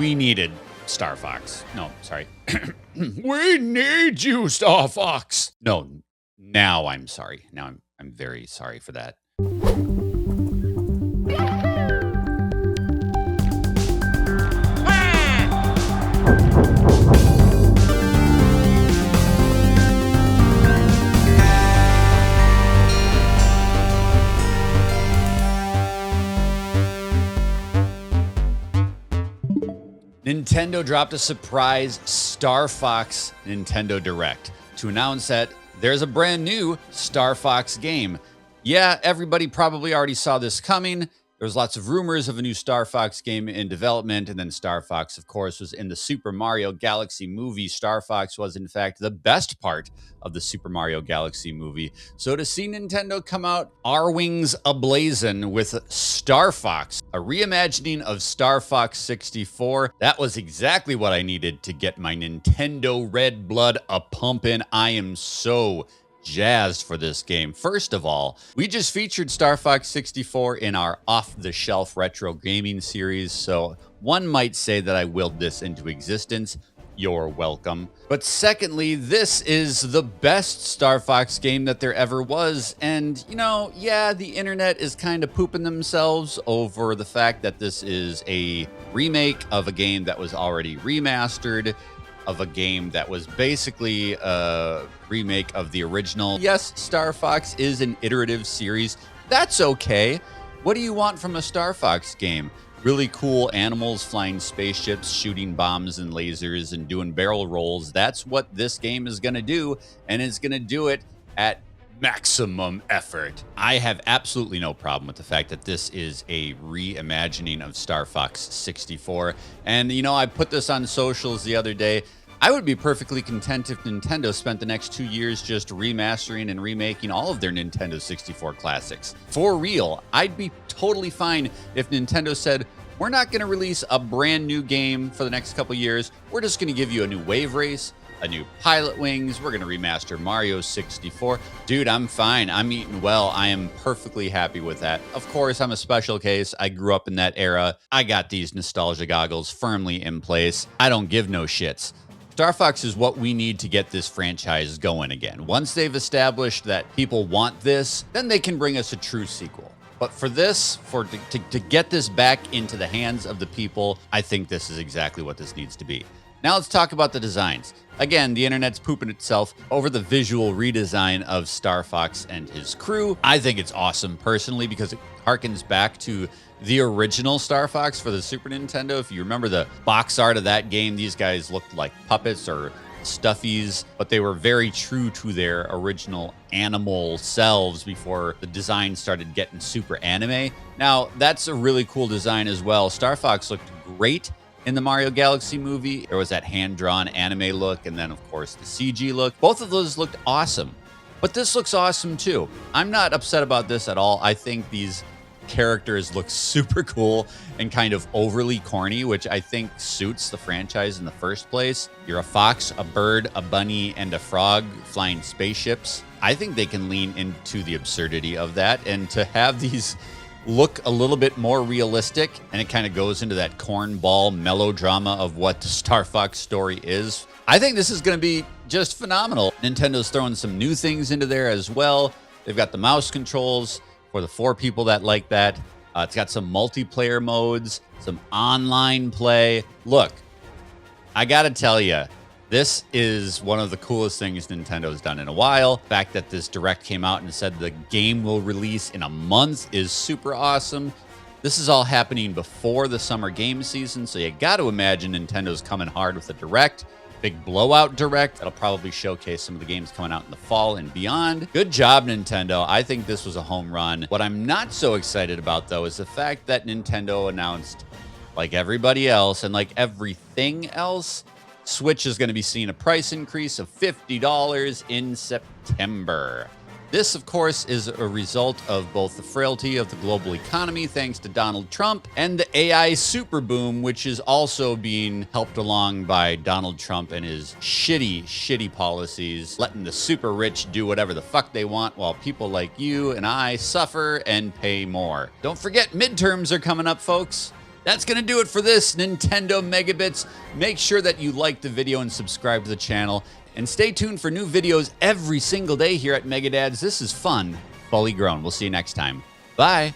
We needed Star Fox. No, sorry. We need you, Star Fox. No, now I'm sorry. Now I'm very sorry for that. Nintendo dropped a surprise Star Fox Nintendo Direct to announce that there's a brand new Star Fox game. Yeah, everybody probably already saw this coming. There was lots of rumors of a new Star Fox game in development, and then Star Fox, of course, was in the Super Mario Galaxy movie. Star Fox was, in fact, the best part of the Super Mario Galaxy movie. So to see Nintendo come out our wings ablazing with Star Fox, a reimagining of Star Fox 64, that was exactly what I needed to get my Nintendo red blood a-pumping. I am so jazzed for this game. First of all, we just featured Star Fox 64 in our off-the-shelf retro gaming series, so one might say that I willed this into existence. You're welcome. But secondly, this is the best Star Fox game that there ever was. And, you know, yeah, the internet is kind of pooping themselves over the fact that this is a remake of a game that was already remastered, of a game that was basically a remake of the original. Yes, Star Fox is an iterative series. That's okay. What do you want from a Star Fox game? Really cool animals flying spaceships, shooting bombs and lasers, and doing barrel rolls. That's what this game is going to do, and it's going to do it at maximum effort. I have absolutely no problem with the fact that this is a reimagining of Star Fox 64. And, you know, I put this on socials the other day. I would be perfectly content if Nintendo spent the next 2 years just remastering and remaking all of their Nintendo 64 classics. For real, I'd be totally fine if Nintendo said, we're not going to release a brand new game for the next couple years. We're just going to give you a new Wave Race, a new Pilot Wings. We're going to remaster Mario 64. Dude, I'm fine. I'm eating well. I am perfectly happy with that. Of course, I'm a special case. I grew up in that era. I got these nostalgia goggles firmly in place. I don't give no shits. Star Fox is what we need to get this franchise going again. Once they've established that people want this, then they can bring us a true sequel. But for this, to get this back into the hands of the people, I think this is exactly what this needs to be. Now let's talk about the designs. Again, the internet's pooping itself over the visual redesign of Star Fox and his crew. I think it's awesome personally because it harkens back to the original Star Fox for the Super Nintendo. If you remember the box art of that game, these guys looked like puppets or stuffies, but they were very true to their original animal selves before the design started getting super anime. Now, that's a really cool design as well. Star Fox looked great in the Mario Galaxy movie. There was that hand-drawn anime look, and then, of course, the CG look. Both of those looked awesome, but this looks awesome too. I'm not upset about this at all. I think these characters look super cool and kind of overly corny, which I think suits the franchise in the first place. You're a fox, a bird, a bunny, and a frog flying spaceships. I think they can lean into the absurdity of that, and to have these look a little bit more realistic, and it kind of goes into that cornball melodrama of what the Star Fox story is. I think this is going to be just phenomenal. Nintendo's throwing some new things into there as well. They've got the mouse controls for the 4 people that like that. It's got some multiplayer modes, some online play. Look, I gotta tell you, this is one of the coolest things Nintendo's done in a while. The fact that this Direct came out and said the game will release in a month is super awesome. This is all happening before the summer game season, so you gotta imagine Nintendo's coming hard with a Direct. Big blowout Direct that'll probably showcase some of the games coming out in the fall and beyond. Good job, Nintendo. I think this was a home run. What I'm not so excited about, though, is the fact that Nintendo announced, like everybody else and like everything else, Switch is going to be seeing a price increase of $50 in September. This, of course, is a result of both the frailty of the global economy, thanks to Donald Trump, and the AI super boom, which is also being helped along by Donald Trump and his shitty policies, letting the super rich do whatever the fuck they want while people like you and I suffer and pay more. Don't forget, midterms are coming up, folks. That's going to do it for this Nintendo Megabits. Make sure that you like the video and subscribe to the channel. And stay tuned for new videos every single day here at Megadads. This is fun, fully grown. We'll see you next time. Bye.